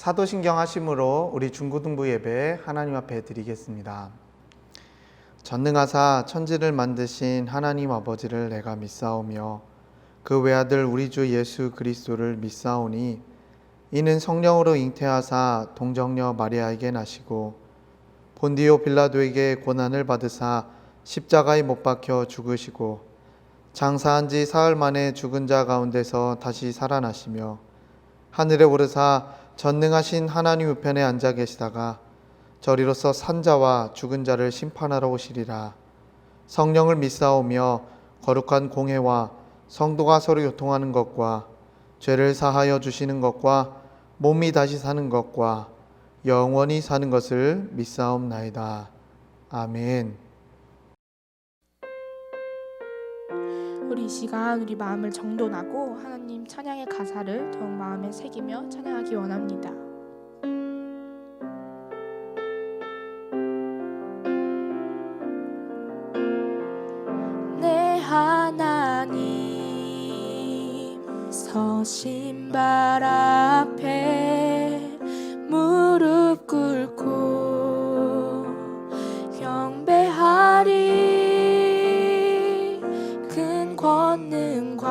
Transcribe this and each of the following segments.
사도신경 하심으로 우리 중고등부 예배 하나님 앞에 드리겠습니다. 전능하사 천지를 만드신 하나님 아버지를 내가 믿사오며 그 외아들 우리 주 예수 그리스도를 믿사오니 이는 성령으로 잉태하사 동정녀 마리아에게 나시고 본디오 빌라도에게 고난을 받으사 십자가에 못 박혀 죽으시고 장사한 지 사흘 만에 죽은 자 가운데서 다시 살아나시며 하늘에 오르사 전능하신 하나님 우편에 앉아 계시다가 저리로서 산자와 죽은 자를 심판하러 오시리라. 성령을 믿사오며 거룩한 공회와 성도가 서로 교통하는 것과 죄를 사하여 주시는 것과 몸이 다시 사는 것과 영원히 사는 것을 믿사옵나이다. 아멘. 우리 이 시간 우리 마음을 정돈하고 하나님 찬양의 가사를 더욱 마음에 새기며 찬양하기 원합니다. 내 하나님 서신 발 앞에 무릎 꿇고 경배하리. 권능과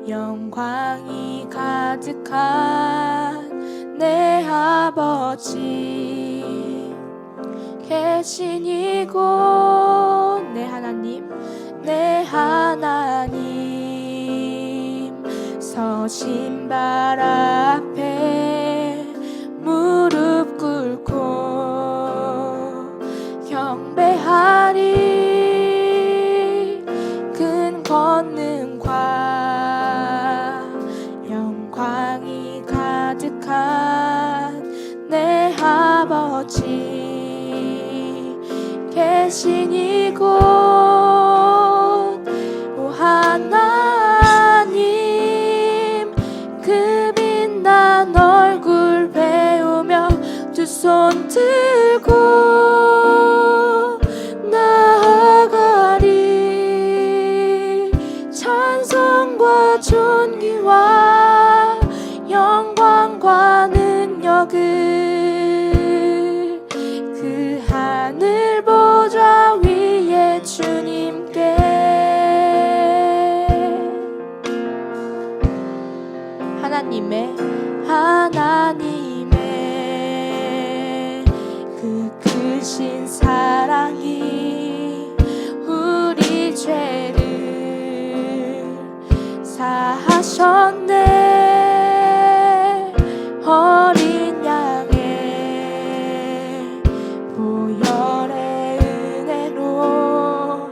영광이 가득한 내 아버지 계신 이곳 내 하나님 서신 발 앞에 무릎 꿇고 경배하리. 권능과 영광이 가득한 내 아버지 계신 이곳 오 하나님 그 빛난 얼굴 배우며 두 손 들고 나아가리. 찬송과 존귀와 영광과 능력을 그 하늘 보좌 위에 주님께 하나님의 그 크신 사랑이 우리 죄를 사하셨네. 어린 양의 보혈의 은혜로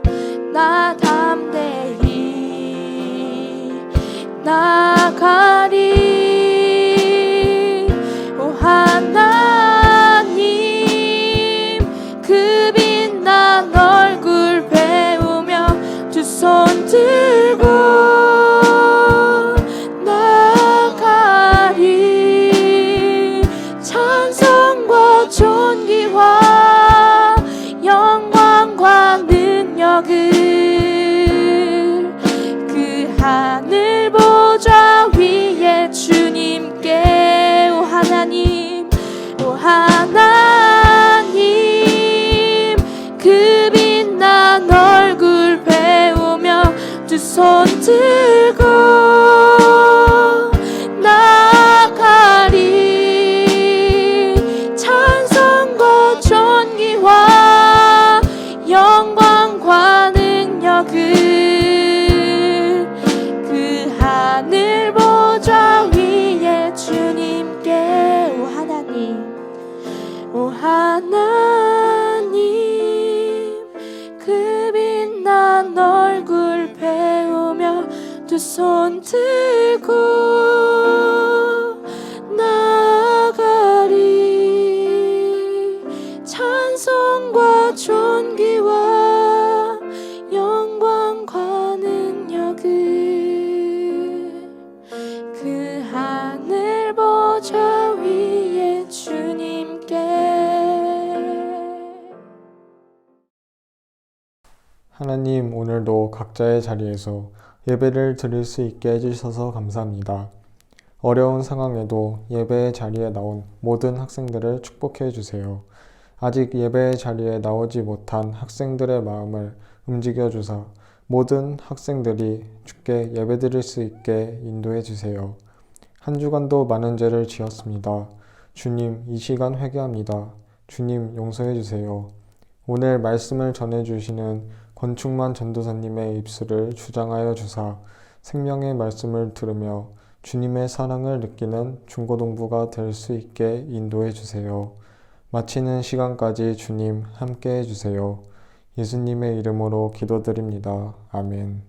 나 담대히 나가리. 오 하나님 그 빛난 얼굴 배우며 두 손 들고 존귀와 영광과 능력을 그 하늘 보좌 위에 주님께 오 하나님 그 빛난 얼굴 배우며 두 손 들고 나가리. 존귀와 영광과 능력을 그 하늘 보좌 위에 주님께 오 하나님 그 빛난 얼굴 배우며 두 손 들고 나가리. 찬송과 존귀와 영광과 능력을 그 하늘 보좌 위에 주님께. 하나님, 오늘도 각자의 자리에서 예배를 드릴 수 있게 해주셔서 감사합니다. 어려운 상황에도 예배의 자리에 나온 모든 학생들을 축복해 주세요. 아직 예배의 자리에 나오지 못한 학생들의 마음을 움직여 주사 모든 학생들이 주께 예배드릴 수 있게 인도해 주세요. 한 주간도 많은 죄를 지었습니다. 주님, 이 시간 회개합니다. 주님, 용서해 주세요. 오늘 말씀을 전해주시는 권충만 전도사님의 입술을 주장하여 주사 생명의 말씀을 들으며 주님의 사랑을 느끼는 중고등부가 될 수 있게 인도해 주세요. 마치는 시간까지 주님 함께 해주세요. 예수님의 이름으로 기도드립니다. 아멘.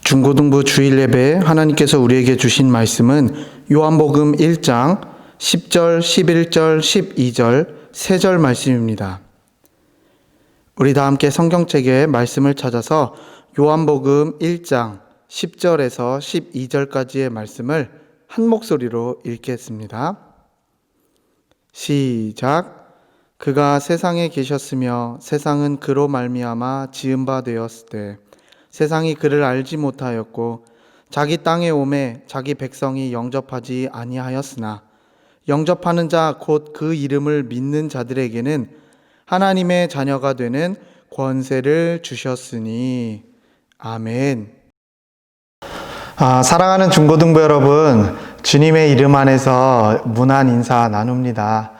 중고등부 주일 예배 하나님께서 우리에게 주신 말씀은 요한복음 1장 10절, 11절, 12절, 3절 말씀입니다. 우리 다 함께 성경책에 말씀을 찾아서 요한복음 1장 10절에서 12절까지의 말씀을 한 목소리로 읽겠습니다. 시작. 그가 세상에 계셨으며 세상은 그로 말미암아 지은 바 되었을 때 세상이 그를 알지 못하였고 자기 땅에 오매 자기 백성이 영접하지 아니하였으나 영접하는 자 곧 그 이름을 믿는 자들에게는 하나님의 자녀가 되는 권세를 주셨으니. 아멘. 사랑하는 중고등부 여러분, 주님의 이름 안에서 문안 인사 나눕니다.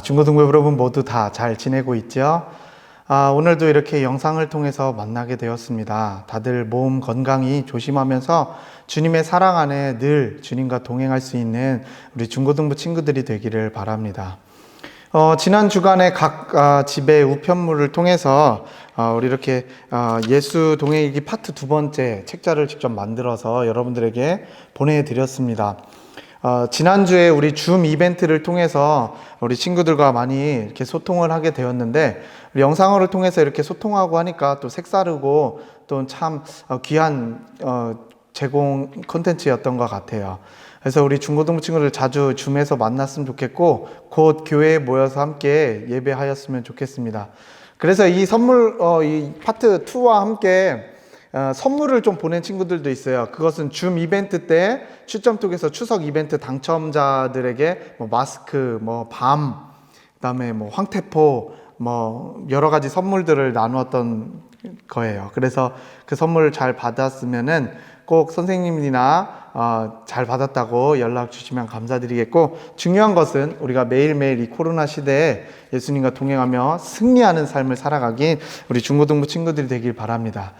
중고등부 여러분 모두 다 잘 지내고 있죠? 오늘도 이렇게 영상을 통해서 만나게 되었습니다. 다들 몸 건강히 조심하면서 주님의 사랑 안에 늘 주님과 동행할 수 있는 우리 중고등부 친구들이 되기를 바랍니다. 지난 주간에 각 집의 우편물을 통해서 우리 이렇게 예수 동행일기 파트 2번째 책자를 직접 만들어서 여러분들에게 보내드렸습니다. 지난주에 우리 줌 이벤트를 통해서 우리 친구들과 많이 이렇게 소통을 하게 되었는데, 우리 영상을 통해서 이렇게 소통하고 하니까 또 색다르고 또 참 귀한 제공 콘텐츠였던 것 같아요. 그래서 우리 중고등부 친구들 자주 줌에서 만났으면 좋겠고, 곧 교회에 모여서 함께 예배하였으면 좋겠습니다. 그래서 이 선물, 이 파트 2와 함께 선물을 좀 보낸 친구들도 있어요. 그것은 줌 이벤트 때 추첨톡에서 추석 이벤트 당첨자들에게 마스크, 밤, 그다음에 황태포, 여러 가지 선물들을 나누었던 거예요. 그래서 그 선물을 잘 받았으면은 꼭 선생님이나 잘 받았다고 연락 주시면 감사드리겠고, 중요한 것은 우리가 매일매일 이 코로나 시대에 예수님과 동행하며 승리하는 삶을 살아가긴 우리 중고등부 친구들이 되길 바랍니다.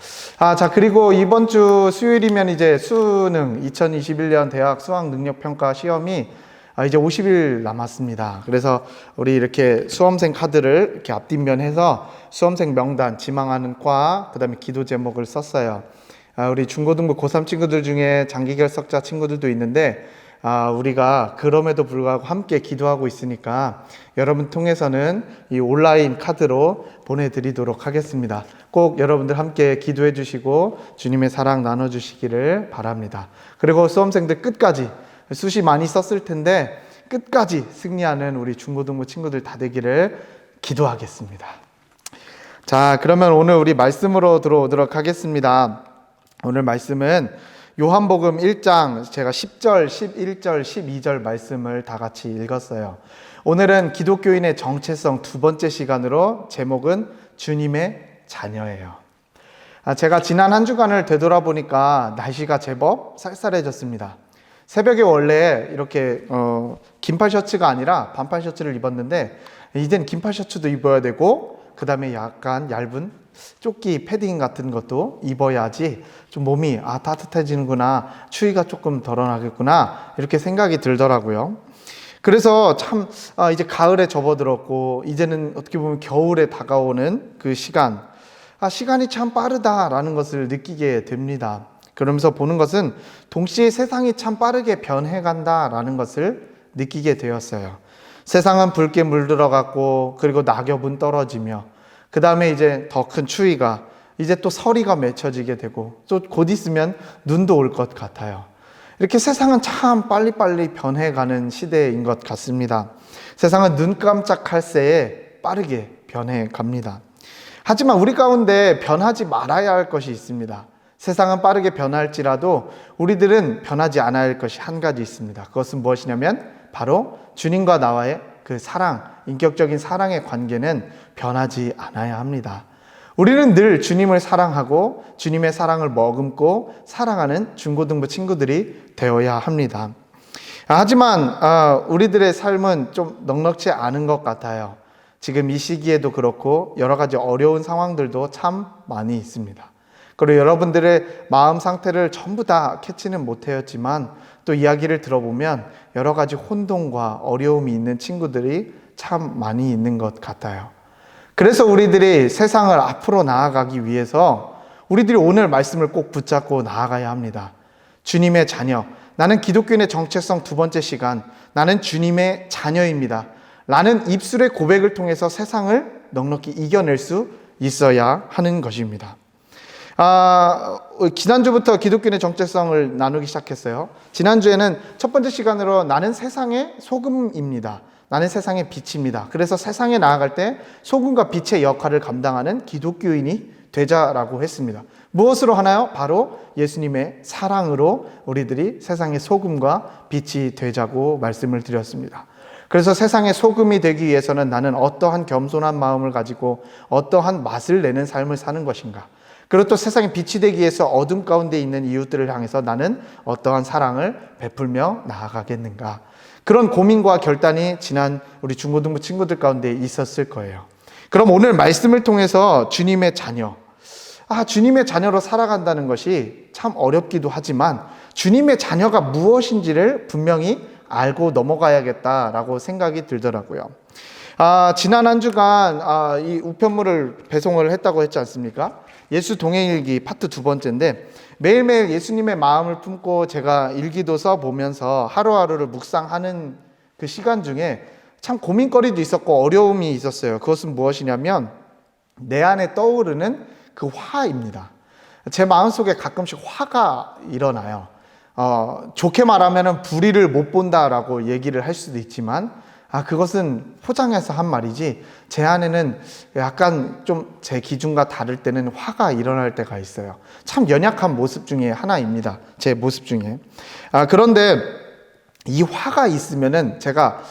자, 그리고 이번 주 수요일이면 이제 수능 2021년 대학 수학능력평가 시험이 이제 50일 남았습니다. 그래서 우리 이렇게 수험생 카드를 이렇게 앞뒷면해서 수험생 명단, 지망하는 과, 그 다음에 기도 제목을 썼어요. 우리 중고등부 고3 친구들 중에 장기 결석자 친구들도 있는데, 우리가 그럼에도 불구하고 함께 기도하고 있으니까 여러분 통해서는 이 온라인 카드로 보내드리도록 하겠습니다. 꼭 여러분들 함께 기도해 주시고 주님의 사랑 나눠주시기를 바랍니다. 그리고 수험생들 끝까지, 숱이 많이 썼을 텐데 끝까지 승리하는 우리 중고등부 친구들 다 되기를 기도하겠습니다. 자, 그러면 오늘 우리 말씀으로 들어오도록 하겠습니다. 오늘 말씀은 요한복음 1장 제가 10절, 11절, 12절 말씀을 다 같이 읽었어요. 오늘은 기독교인의 정체성 2번째 시간으로 제목은 주님의 자녀예요. 제가 지난 한 주간을 되돌아보니까 날씨가 제법 쌀쌀해졌습니다. 새벽에 원래 이렇게 긴팔 셔츠가 아니라 반팔 셔츠를 입었는데, 이젠 긴팔 셔츠도 입어야 되고 그 다음에 약간 얇은 조끼 패딩 같은 것도 입어야지 좀 몸이 따뜻해지는구나, 추위가 조금 덜어나겠구나, 이렇게 생각이 들더라고요. 그래서 참 이제 가을에 접어들었고 이제는 어떻게 보면 겨울에 다가오는 그 시간, 시간이 참 빠르다라는 것을 느끼게 됩니다. 그러면서 보는 것은 동시에 세상이 참 빠르게 변해간다라는 것을 느끼게 되었어요. 세상은 붉게 물들어갔고, 그리고 낙엽은 떨어지며, 그 다음에 이제 더 큰 추위가, 이제 또 서리가 맺혀지게 되고, 또 곧 있으면 눈도 올 것 같아요. 이렇게 세상은 참 빨리빨리 변해가는 시대인 것 같습니다. 세상은 눈 깜짝할 새에 빠르게 변해갑니다. 하지만 우리 가운데 변하지 말아야 할 것이 있습니다. 세상은 빠르게 변할지라도 우리들은 변하지 않아야 할 것이 한 가지 있습니다. 그것은 무엇이냐면 바로 주님과 나와의 그 사랑, 인격적인 사랑의 관계는 변하지 않아야 합니다. 우리는 늘 주님을 사랑하고 주님의 사랑을 머금고 사랑하는 중고등부 친구들이 되어야 합니다. 하지만 우리들의 삶은 좀 넉넉지 않은 것 같아요. 지금 이 시기에도 그렇고 여러 가지 어려운 상황들도 참 많이 있습니다. 그리고 여러분들의 마음 상태를 전부 다 캐치는 못하였지만 또 이야기를 들어보면 여러 가지 혼동과 어려움이 있는 친구들이 참 많이 있는 것 같아요. 그래서 우리들이 세상을 앞으로 나아가기 위해서 우리들이 오늘 말씀을 꼭 붙잡고 나아가야 합니다. 주님의 자녀, 나는 기독교인의 정체성 두 번째 시간, 나는 주님의 자녀입니다. 라는 입술의 고백을 통해서 세상을 넉넉히 이겨낼 수 있어야 하는 것입니다. 지난주부터 기독교인의 정체성을 나누기 시작했어요. 지난주에는 첫 번째 시간으로 나는 세상의 소금입니다. 나는 세상의 빛입니다. 그래서 세상에 나아갈 때 소금과 빛의 역할을 감당하는 기독교인이 되자라고 했습니다. 무엇으로 하나요? 바로 예수님의 사랑으로 우리들이 세상의 소금과 빛이 되자고 말씀을 드렸습니다. 그래서 세상의 소금이 되기 위해서는 나는 어떠한 겸손한 마음을 가지고 어떠한 맛을 내는 삶을 사는 것인가, 그리고 또 세상의 빛이 되기 위해서 어둠 가운데 있는 이웃들을 향해서 나는 어떠한 사랑을 베풀며 나아가겠는가, 그런 고민과 결단이 지난 우리 중고등부 친구들 가운데 있었을 거예요. 그럼 오늘 말씀을 통해서 주님의 자녀, 주님의 자녀로 살아간다는 것이 참 어렵기도 하지만 주님의 자녀가 무엇인지를 분명히 알고 넘어가야겠다라고 생각이 들더라고요. 지난 한 주간 이 우편물을 배송을 했다고 했지 않습니까? 예수 동행일기 파트 두 번째인데 매일매일 예수님의 마음을 품고 제가 일기도 써보면서 하루하루를 묵상하는 그 시간 중에 참 고민거리도 있었고 어려움이 있었어요. 그것은 무엇이냐면 내 안에 떠오르는 그 화입니다. 제 마음속에 가끔씩 화가 일어나요. 좋게 말하면 불의를 못 본다라고 얘기를 할 수도 있지만 그것은 포장해서 한 말이지 제 안에는 약간 좀 제 기준과 다를 때는 화가 일어날 때가 있어요. 참 연약한 모습 중에 하나입니다. 제 모습 중에. 그런데 이 화가 있으면은 제가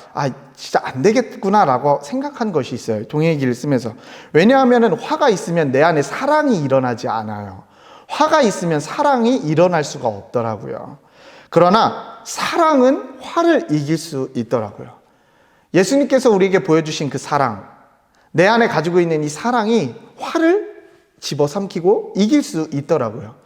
진짜 안 되겠구나라고 생각한 것이 있어요. 동행일기를 쓰면서. 왜냐하면은 화가 있으면 내 안에 사랑이 일어나지 않아요. 화가 있으면 사랑이 일어날 수가 없더라고요. 그러나 사랑은 화를 이길 수 있더라고요. 예수님께서 우리에게 보여주신 그 사랑, 내 안에 가지고 있는 이 사랑이 화를 집어삼키고 이길 수 있더라고요.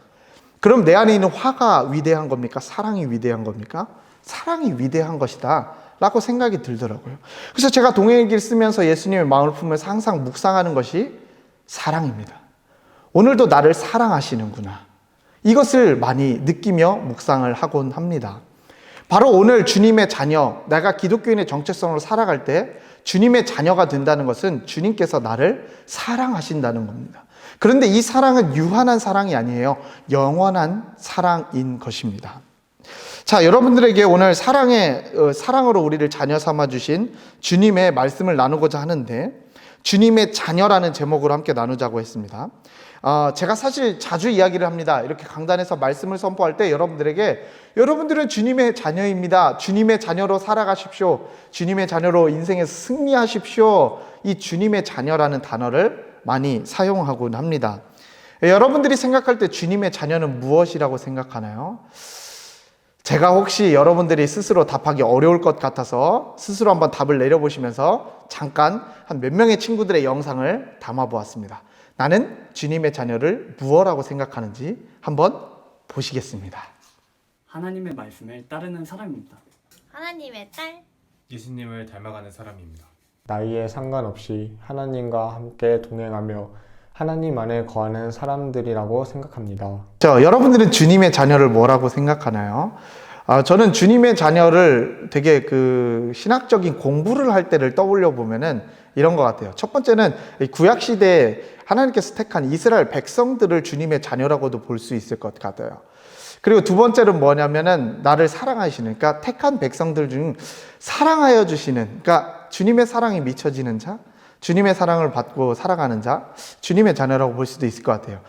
그럼 내 안에 있는 화가 위대한 겁니까? 사랑이 위대한 겁니까? 사랑이 위대한 것이다 라고 생각이 들더라고요. 그래서 제가 동행일기를 쓰면서 예수님의 마음을 품으면서 항상 묵상하는 것이 사랑입니다. 오늘도 나를 사랑하시는구나. 이것을 많이 느끼며 묵상을 하곤 합니다. 바로 오늘 주님의 자녀, 내가 기독교인의 정체성으로 살아갈 때 주님의 자녀가 된다는 것은 주님께서 나를 사랑하신다는 겁니다. 그런데 이 사랑은 유한한 사랑이 아니에요. 영원한 사랑인 것입니다. 자, 여러분들에게 오늘 사랑으로 우리를 자녀 삼아주신 주님의 말씀을 나누고자 하는데 주님의 자녀라는 제목으로 함께 나누자고 했습니다. 제가 사실 자주 이야기를 합니다. 이렇게 강단에서 말씀을 선포할 때 여러분들은 주님의 자녀입니다. 주님의 자녀로 살아가십시오. 주님의 자녀로 인생에서 승리하십시오. 이 주님의 자녀라는 단어를 많이 사용하곤 합니다. 여러분들이 생각할 때 주님의 자녀는 무엇이라고 생각하나요? 제가 혹시 여러분들이 스스로 답하기 어려울 것 같아서 스스로 한번 답을 내려보시면서 잠깐 한 몇 명의 친구들의 영상을 담아보았습니다. 나는 주님의 자녀를 무엇이라고 생각하는지 한번 보시겠습니다. 하나님의 말씀을 따르는 사람입니다. 하나님의 딸. 예수님을 닮아가는 사람입니다. 나이에 상관없이 하나님과 함께 동행하며 하나님 안에 거하는 사람들이라고 생각합니다. 여러분들은 주님의 자녀를 뭐라고 생각하나요? 저는 주님의 자녀를 되게 신학적인 공부를 할 때를 떠올려 보면은 이런 것 같아요. 첫 번째는 구약 시대에 하나님께서 택한 이스라엘 백성들을 주님의 자녀라고도 볼 수 있을 것 같아요. 그리고 두 번째는 뭐냐면은 나를 사랑하시는, 그러니까 택한 백성들 중 사랑하여 주시는, 그러니까 주님의 사랑이 미쳐지는 자, 주님의 사랑을 받고 살아가는 자, 주님의 자녀라고 볼 수도 있을 것 같아요.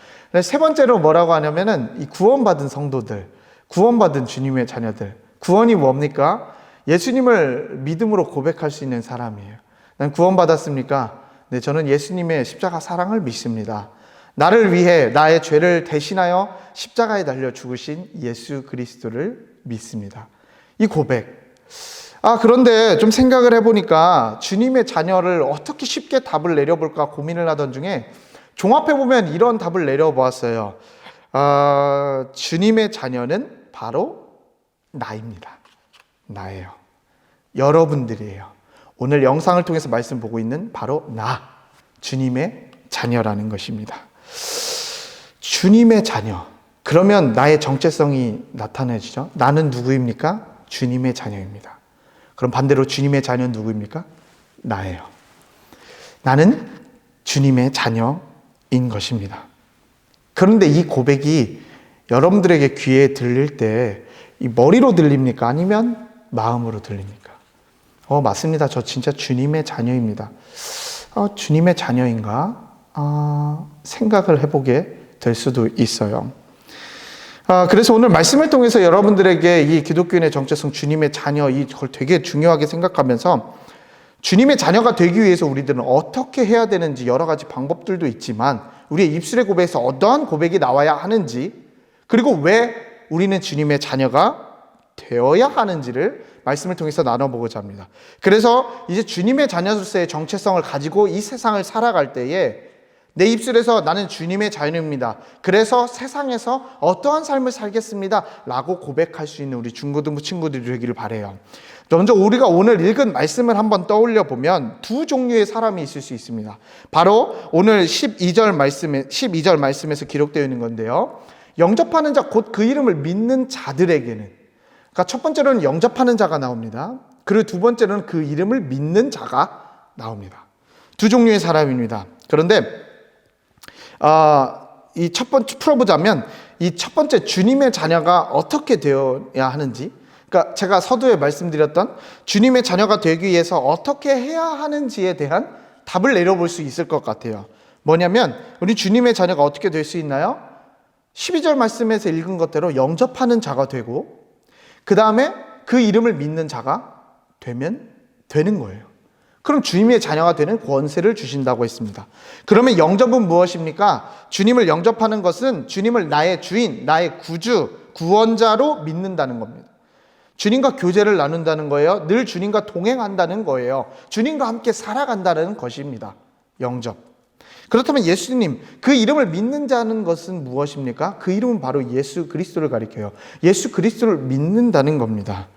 세 번째로 뭐라고 하냐면은 이 구원받은 성도들, 구원받은 주님의 자녀들. 구원이 뭡니까? 예수님을 믿음으로 고백할 수 있는 사람이에요. 난 구원받았습니까? 네, 저는 예수님의 십자가 사랑을 믿습니다. 나를 위해 나의 죄를 대신하여 십자가에 달려 죽으신 예수 그리스도를 믿습니다. 이 고백. 그런데 좀 생각을 해보니까 주님의 자녀를 어떻게 쉽게 답을 내려볼까 고민을 하던 중에 종합해보면 이런 답을 내려보았어요. 주님의 자녀는 바로 나입니다. 나예요. 여러분들이에요. 오늘 영상을 통해서 말씀 보고 있는 바로 나, 주님의 자녀라는 것입니다. 주님의 자녀. 그러면 나의 정체성이 나타나지죠. 나는 누구입니까? 주님의 자녀입니다. 그럼 반대로 주님의 자녀는 누구입니까? 나예요. 나는 주님의 자녀인 것입니다. 그런데 이 고백이 여러분들에게 귀에 들릴 때 이 머리로 들립니까? 아니면 마음으로 들립니까? 맞습니다. 저 진짜 주님의 자녀입니다. 주님의 자녀인가? 생각을 해보게 될 수도 있어요. 그래서 오늘 말씀을 통해서 여러분들에게 이 기독교인의 정체성, 주님의 자녀, 이걸 되게 중요하게 생각하면서 주님의 자녀가 되기 위해서 우리들은 어떻게 해야 되는지 여러 가지 방법들도 있지만 우리의 입술의 고백에서 어떠한 고백이 나와야 하는지, 그리고 왜 우리는 주님의 자녀가 되어야 하는지를 말씀을 통해서 나눠보고자 합니다. 그래서 이제 주님의 자녀로서의 정체성을 가지고 이 세상을 살아갈 때에 내 입술에서 나는 주님의 자녀입니다. 그래서 세상에서 어떠한 삶을 살겠습니다. 라고 고백할 수 있는 우리 중고등부 친구들이 되기를 바라요. 먼저 우리가 오늘 읽은 말씀을 한번 떠올려 보면 두 종류의 사람이 있을 수 있습니다. 바로 오늘 12절 말씀에서 기록되어 있는 건데요. 영접하는 자, 곧 그 이름을 믿는 자들에게는, 그러니까 첫 번째로는 영접하는 자가 나옵니다. 그리고 두 번째로는 그 이름을 믿는 자가 나옵니다. 두 종류의 사람입니다. 그런데 이 첫 번째 풀어보자면 이 첫 번째 주님의 자녀가 어떻게 되어야 하는지, 그러니까 제가 서두에 말씀드렸던 주님의 자녀가 되기 위해서 어떻게 해야 하는지에 대한 답을 내려볼 수 있을 것 같아요. 뭐냐면 우리 주님의 자녀가 어떻게 될 수 있나요? 12절 말씀에서 읽은 것대로 영접하는 자가 되고 그 다음에 그 이름을 믿는 자가 되면 되는 거예요. 그럼 주님의 자녀가 되는 권세를 주신다고 했습니다. 그러면 영접은 무엇입니까? 주님을 영접하는 것은 주님을 나의 주인, 나의 구주, 구원자로 믿는다는 겁니다. 주님과 교제를 나눈다는 거예요. 늘 주님과 동행한다는 거예요. 주님과 함께 살아간다는 것입니다. 영접. 그렇다면 예수님, 그 이름을 믿는 자는 것은 무엇입니까? 그 이름은 바로 예수 그리스도를 가리켜요. 예수 그리스도를 믿는다는 겁니다.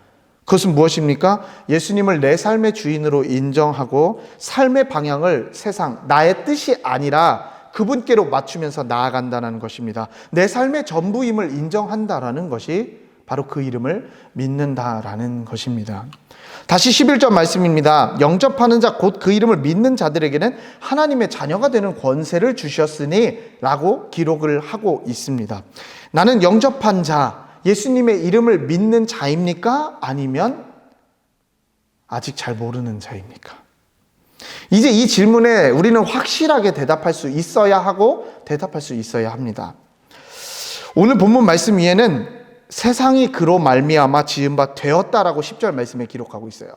그것은 무엇입니까? 예수님을 내 삶의 주인으로 인정하고 삶의 방향을 세상, 나의 뜻이 아니라 그분께로 맞추면서 나아간다는 것입니다. 내 삶의 전부임을 인정한다라는 것이 바로 그 이름을 믿는다라는 것입니다. 다시 11절 말씀입니다. 영접하는 자, 곧 그 이름을 믿는 자들에게는 하나님의 자녀가 되는 권세를 주셨으니 라고 기록을 하고 있습니다. 나는 영접한 자, 예수님의 이름을 믿는 자입니까? 아니면 아직 잘 모르는 자입니까? 이제 이 질문에 우리는 확실하게 대답할 수 있어야 하고 대답할 수 있어야 합니다. 오늘 본문 말씀 위에는 세상이 그로 말미암아 지은 바 되었다라고 10절 말씀에 기록하고 있어요.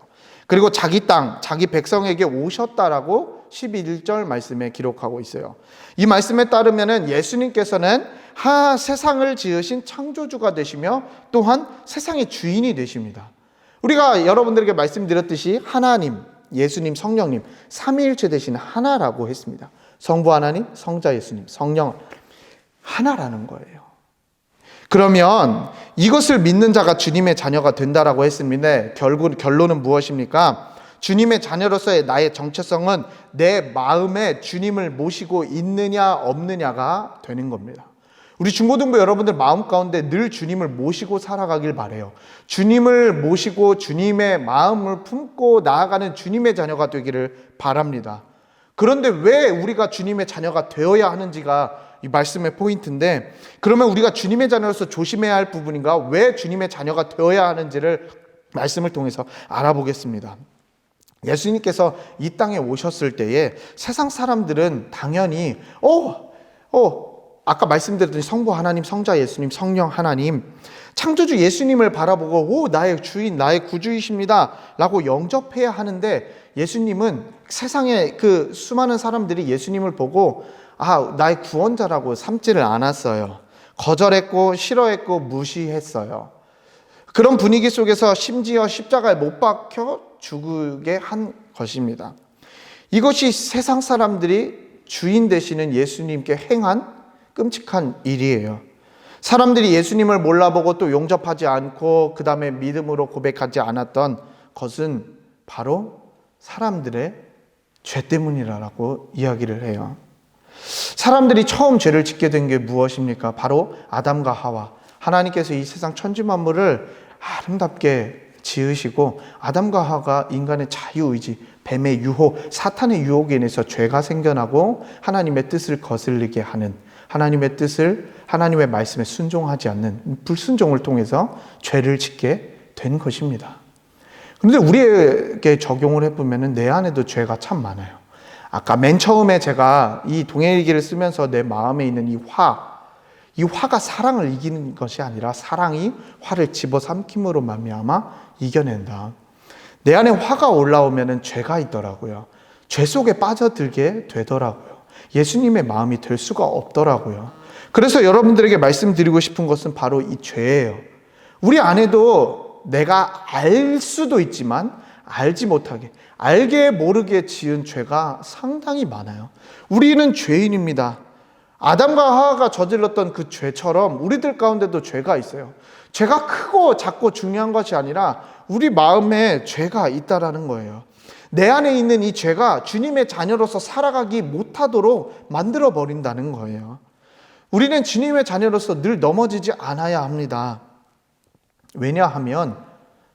그리고 자기 땅, 자기 백성에게 오셨다라고 11절 말씀에 기록하고 있어요. 이 말씀에 따르면은 예수님께서는 세상을 지으신 창조주가 되시며 또한 세상의 주인이 되십니다. 우리가 여러분들에게 말씀드렸듯이 하나님, 예수님, 성령님, 삼위일체 되신 하나라고 했습니다. 성부 하나님, 성자 예수님, 성령 하나라는 거예요. 그러면 이것을 믿는 자가 주님의 자녀가 된다라고 했습니다. 결론은 무엇입니까? 주님의 자녀로서의 나의 정체성은 내 마음에 주님을 모시고 있느냐 없느냐가 되는 겁니다. 우리 중고등부 여러분들 마음 가운데 늘 주님을 모시고 살아가길 바라요. 주님을 모시고 주님의 마음을 품고 나아가는 주님의 자녀가 되기를 바랍니다. 그런데 왜 우리가 주님의 자녀가 되어야 하는지가 이 말씀의 포인트인데, 그러면 우리가 주님의 자녀로서 조심해야 할 부분인가, 왜 주님의 자녀가 되어야 하는지를 말씀을 통해서 알아보겠습니다. 예수님께서 이 땅에 오셨을 때에 세상 사람들은 당연히 아까 말씀드렸던 성부 하나님, 성자 예수님, 성령 하나님, 창조주 예수님을 바라보고 나의 주인, 나의 구주이십니다 라고 영접해야 하는데, 예수님은 세상의 그 수많은 사람들이 예수님을 보고 나의 구원자라고 삼지를 않았어요. 거절했고 싫어했고 무시했어요. 그런 분위기 속에서 심지어 십자가에 못 박혀 죽게 한 것입니다. 이것이 세상 사람들이 주인 되시는 예수님께 행한 끔찍한 일이에요. 사람들이 예수님을 몰라보고 또 용접하지 않고 그 다음에 믿음으로 고백하지 않았던 것은 바로 사람들의 죄 때문이라고 이야기를 해요. 사람들이 처음 죄를 짓게 된 게 무엇입니까? 바로 아담과 하와. 하나님께서 이 세상 천지 만물을 아름답게 지으시고 아담과 하와가 인간의 자유의지, 뱀의 유혹, 사탄의 유혹에 인해서 죄가 생겨나고 하나님의 뜻을 거슬리게 하는, 하나님의 뜻을, 하나님의 말씀에 순종하지 않는 불순종을 통해서 죄를 짓게 된 것입니다. 그런데 우리에게 적용을 해보면 내 안에도 죄가 참 많아요. 아까 맨 처음에 제가 이 동해일기를 쓰면서 내 마음에 있는 이 화가 사랑을 이기는 것이 아니라 사랑이 화를 집어삼킴으로 말미암아 이겨낸다. 내 안에 화가 올라오면 죄가 있더라고요. 죄 속에 빠져들게 되더라고요. 예수님의 마음이 될 수가 없더라고요. 그래서 여러분들에게 말씀드리고 싶은 것은 바로 이 죄예요. 우리 안에도 내가 알 수도 있지만 알지 못하게, 알게 모르게 지은 죄가 상당히 많아요. 우리는 죄인입니다. 아담과 하와가 저질렀던 그 죄처럼 우리들 가운데도 죄가 있어요. 죄가 크고 작고 중요한 것이 아니라 우리 마음에 죄가 있다라는 거예요. 내 안에 있는 이 죄가 주님의 자녀로서 살아가기 못하도록 만들어 버린다는 거예요. 우리는 주님의 자녀로서 늘 넘어지지 않아야 합니다. 왜냐하면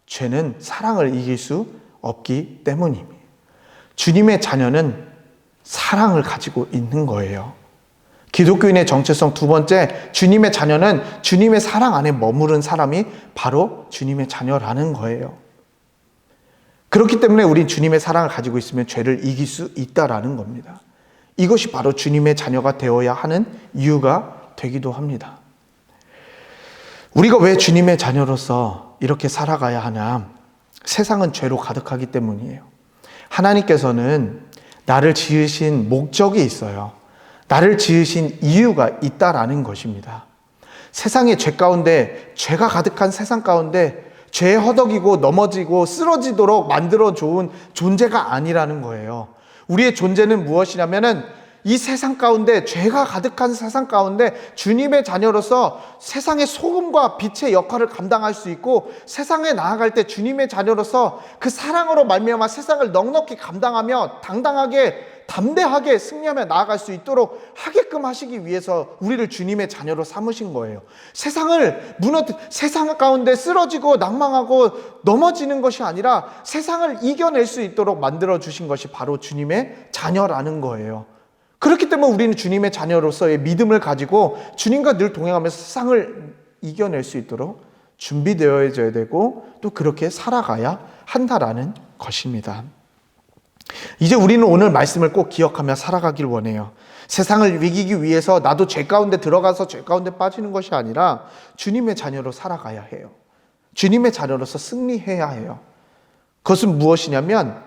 죄는 사랑을 이길 수 없기 때문입니다. 주님의 자녀는 사랑을 가지고 있는 거예요. 기독교인의 정체성 두 번째, 주님의 자녀는 주님의 사랑 안에 머무른 사람이 바로 주님의 자녀라는 거예요. 그렇기 때문에 우린 주님의 사랑을 가지고 있으면 죄를 이길 수 있다라는 겁니다. 이것이 바로 주님의 자녀가 되어야 하는 이유가 되기도 합니다. 우리가 왜 주님의 자녀로서 이렇게 살아가야 하나? 세상은 죄로 가득하기 때문이에요. 하나님께서는 나를 지으신 목적이 있어요. 나를 지으신 이유가 있다라는 것입니다. 세상의 죄 가운데, 죄가 가득한 세상 가운데 죄에 허덕이고 넘어지고 쓰러지도록 만들어 좋은 존재가 아니라는 거예요. 우리의 존재는 무엇이냐면은 이 세상 가운데, 죄가 가득한 세상 가운데 주님의 자녀로서 세상의 소금과 빛의 역할을 감당할 수 있고, 세상에 나아갈 때 주님의 자녀로서 그 사랑으로 말미암아 세상을 넉넉히 감당하며 당당하게 담대하게 승리하며 나아갈 수 있도록 하게끔 하시기 위해서 우리를 주님의 자녀로 삼으신 거예요. 세상 가운데 쓰러지고 낭망하고 넘어지는 것이 아니라 세상을 이겨낼 수 있도록 만들어 주신 것이 바로 주님의 자녀라는 거예요. 그렇기 때문에 우리는 주님의 자녀로서의 믿음을 가지고 주님과 늘 동행하면서 세상을 이겨낼 수 있도록 준비되어져야 되고 또 그렇게 살아가야 한다라는 것입니다. 이제 우리는 오늘 말씀을 꼭 기억하며 살아가길 원해요. 세상을 이기기 위해서 나도 죄 가운데 들어가서 죄 가운데 빠지는 것이 아니라 주님의 자녀로 살아가야 해요. 주님의 자녀로서 승리해야 해요. 그것은 무엇이냐면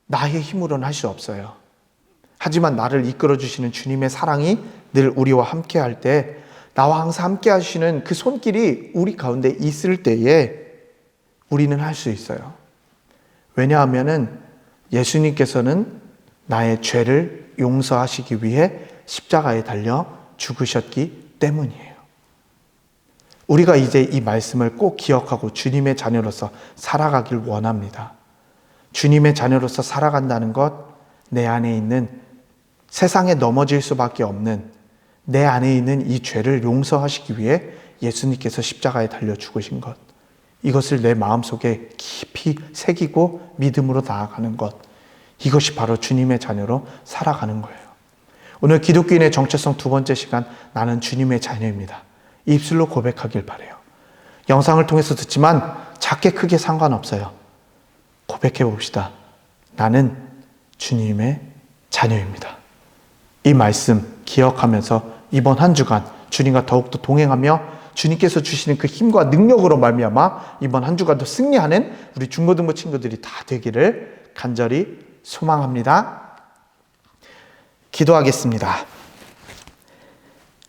나의 힘으로는 할 수 없어요. 하지만 나를 이끌어주시는 주님의 사랑이 늘 우리와 함께 할 때, 나와 항상 함께 하시는 그 손길이 우리 가운데 있을 때에 우리는 할 수 있어요. 왜냐하면은 예수님께서는 나의 죄를 용서하시기 위해 십자가에 달려 죽으셨기 때문이에요. 우리가 이제 이 말씀을 꼭 기억하고 주님의 자녀로서 살아가길 원합니다. 주님의 자녀로서 살아간다는 것, 내 안에 있는 세상에 넘어질 수밖에 없는 내 안에 있는 이 죄를 용서하시기 위해 예수님께서 십자가에 달려 죽으신 것, 이것을 내 마음속에 깊이 새기고 믿음으로 나아가는 것, 이것이 바로 주님의 자녀로 살아가는 거예요. 오늘 기독교인의 정체성 두 번째 시간, 나는 주님의 자녀입니다. 입술로 고백하길 바라요. 영상을 통해서 듣지만 작게 크게 상관없어요. 고백해 봅시다. 나는 주님의 자녀입니다. 이 말씀 기억하면서 이번 한 주간 주님과 더욱더 동행하며 주님께서 주시는 그 힘과 능력으로 말미암아 이번 한 주간도 승리하는 우리 중고등부 친구들이 다 되기를 간절히 소망합니다. 기도하겠습니다.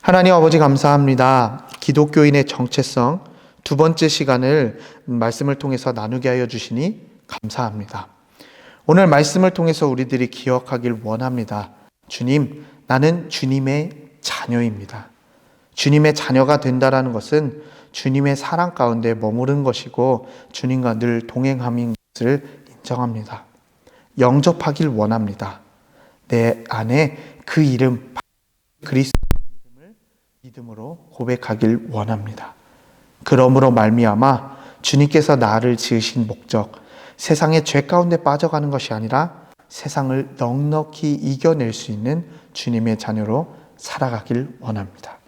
하나님 아버지 감사합니다. 기독교인의 정체성 두 번째 시간을 말씀을 통해서 나누게 하여 주시니 감사합니다. 오늘 말씀을 통해서 우리들이 기억하길 원합니다. 주님, 나는 주님의 자녀입니다. 주님의 자녀가 된다라는 것은 주님의 사랑 가운데 머무른 것이고 주님과 늘 동행함인 것을 인정합니다. 영접하길 원합니다. 내 안에 그 이름 그리스도의 이름을 믿음으로 고백하길 원합니다. 그러므로 말미암아 주님께서 나를 지으신 목적, 세상의 죄 가운데 빠져가는 것이 아니라 세상을 넉넉히 이겨낼 수 있는 주님의 자녀로 살아가길 원합니다.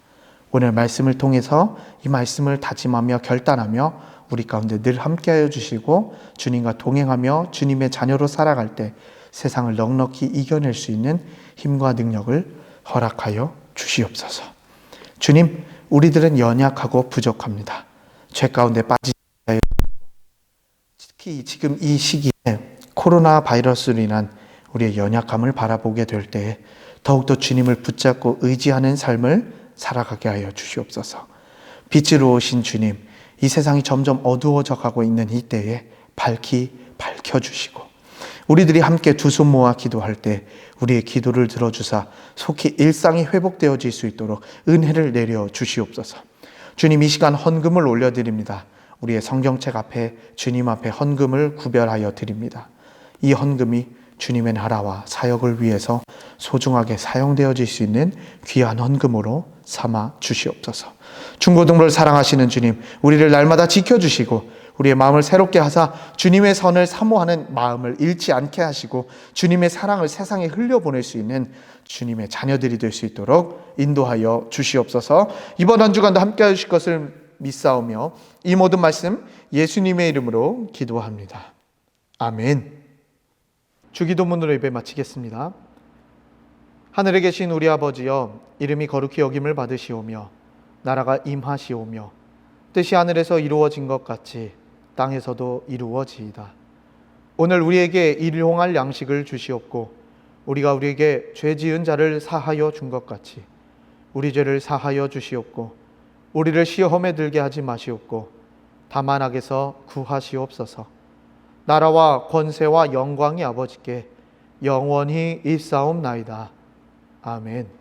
오늘 말씀을 통해서 이 말씀을 다짐하며 결단하며 우리 가운데 늘 함께하여 주시고 주님과 동행하며 주님의 자녀로 살아갈 때 세상을 넉넉히 이겨낼 수 있는 힘과 능력을 허락하여 주시옵소서. 주님, 우리들은 연약하고 부족합니다. 죄 가운데 빠지지 않게 하여 주시고 특히 지금 이 시기에 코로나 바이러스로 인한 우리의 연약함을 바라보게 될 때에 더욱더 주님을 붙잡고 의지하는 삶을 살아가게 하여 주시옵소서. 빛으로 오신 주님, 이 세상이 점점 어두워져 가고 있는 이 때에 밝히 밝혀주시고 우리들이 함께 두 손 모아 기도할 때 우리의 기도를 들어주사 속히 일상이 회복되어질 수 있도록 은혜를 내려 주시옵소서. 주님, 이 시간 헌금을 올려드립니다. 우리의 성경책 앞에 주님 앞에 헌금을 구별하여 드립니다. 이 헌금이 주님의 나라와 사역을 위해서 소중하게 사용되어질 수 있는 귀한 헌금으로 삼아 주시옵소서. 중고등부를 사랑하시는 주님, 우리를 날마다 지켜주시고 우리의 마음을 새롭게 하사 주님의 선을 사모하는 마음을 잃지 않게 하시고 주님의 사랑을 세상에 흘려보낼 수 있는 주님의 자녀들이 될 수 있도록 인도하여 주시옵소서. 이번 한 주간도 함께 하실 것을 믿사오며 이 모든 말씀 예수님의 이름으로 기도합니다. 아멘. 주기도문으로 예배 마치겠습니다. 하늘에 계신 우리 아버지여, 이름이 거룩히 여김을 받으시오며 나라가 임하시오며 뜻이 하늘에서 이루어진 것 같이 땅에서도 이루어지이다. 오늘 우리에게 일용할 양식을 주시옵고 우리가 우리에게 죄 지은 자를 사하여 준 것 같이 우리 죄를 사하여 주시옵고 우리를 시험에 들게 하지 마시옵고 다만 악에서 구하시옵소서. 나라와 권세와 영광이 아버지께 영원히 있사옵나이다. 아멘.